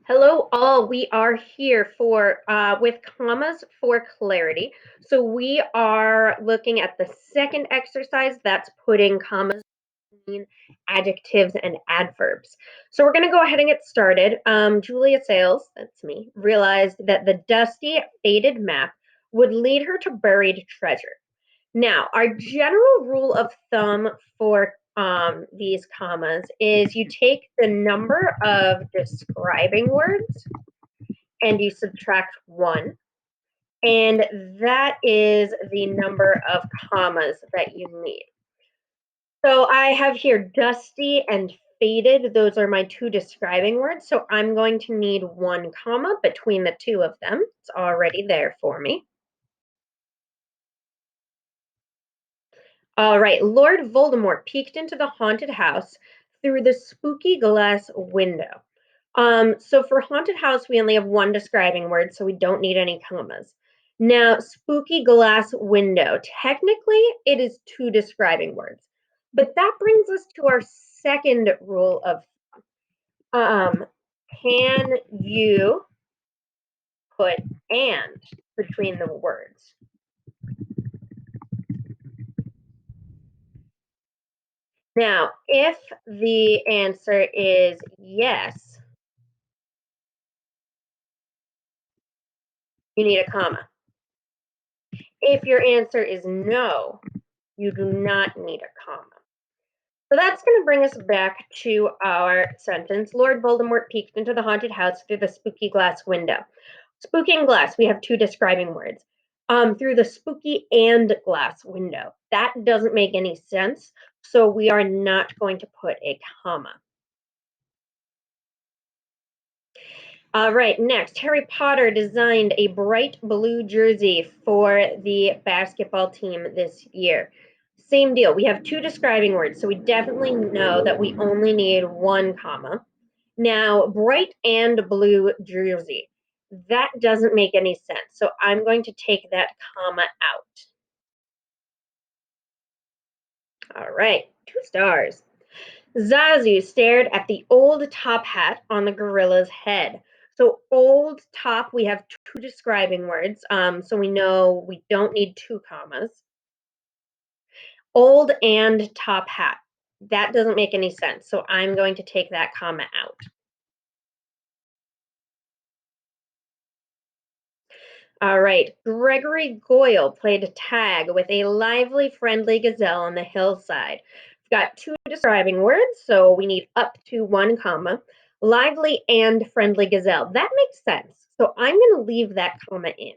Hello, all. We are here for with commas for clarity. So we are looking at the second exercise that's putting commas between adjectives and adverbs. So we're going to go ahead and get started. Julia Sales, that's me, realized that the dusty, faded map would lead her to buried treasure. Now, our general rule of thumb for these commas is you take the number of describing words and you subtract 1. And that is the number of commas that you need. So I have here dusty and faded. Those are my two describing words. So I'm going to need 1 comma between the two of them. It's already there for me. All right, Lord Voldemort peeked into the haunted house through the spooky glass window. So for haunted house, we only have 1 describing word, so we don't need any commas. Now, spooky glass window, technically it is 2 describing words, but that brings us to our second rule of can you put and between the words? Now, if the answer is yes, you need a comma. If your answer is no, you do not need a comma. So that's going to bring us back to our sentence. Lord Voldemort peeked into the haunted house through the spooky glass window. Spooky and glass, we have 2 describing words. Through the spooky and glass window. That doesn't make any sense, so we are not going to put a comma. All right, next, Harry Potter designed a bright blue jersey for the basketball team this year. Same deal. We have 2 describing words, so we definitely know that we only need 1 comma. Now, bright and blue jersey. That doesn't make any sense, so I'm going to take that comma out. All right, 2 stars. Zazu stared at the old top hat on the gorilla's head. So old top, we have 2 describing words, so we know we don't need 2 commas. Old and top hat. That doesn't make any sense, so I'm going to take that comma out. All right, Gregory Goyle played tag with a lively, friendly gazelle on the hillside. We've got 2 describing words, so we need up to 1 comma. Lively and friendly gazelle. That makes sense. So I'm going to leave that comma in.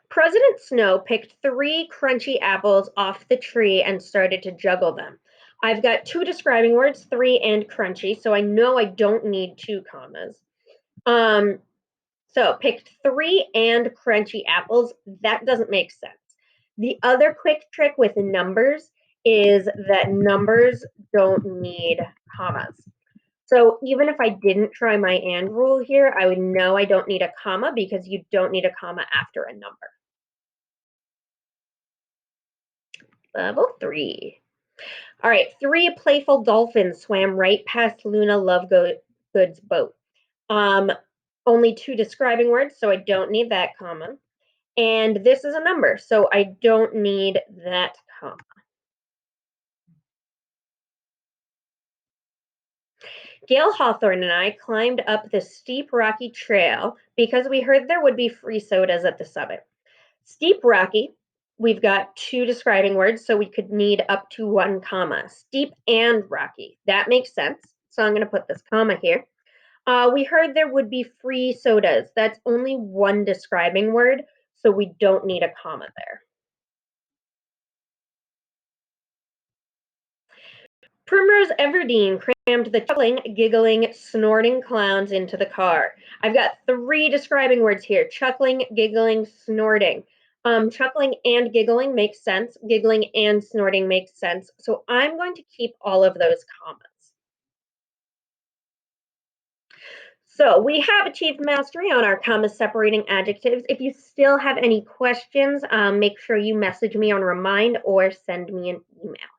President Snow picked 3 crunchy apples off the tree and started to juggle them. I've got 2 describing words, 3 and crunchy, so I know I don't need 2 commas. So picked 3 and crunchy apples. That doesn't make sense. The other quick trick with numbers is that numbers don't need commas. So even if I didn't try my and rule here, I would know I don't need a comma because you don't need a comma after a number. Level 3. All right, 3 playful dolphins swam right past Luna Lovegood's boat. Only 2 describing words, so I don't need that comma. And this is a number, so I don't need that comma. Gail Hawthorne and I climbed up the steep rocky trail because we heard there would be free sodas at the summit. Steep rocky, we've got 2 describing words, so we could need up to 1 comma. Steep and rocky, that makes sense. So I'm going to put this comma here. We heard there would be free sodas. That's only 1 describing word, so we don't need a comma there. Primrose Everdeen crammed the chuckling, giggling, snorting clowns into the car. I've got 3 describing words here: chuckling, giggling, snorting. Chuckling and giggling makes sense. Giggling and snorting makes sense. So I'm going to keep all of those commas. So we have achieved mastery on our comma separating adjectives. If you still have any questions, make sure you message me on Remind or send me an email.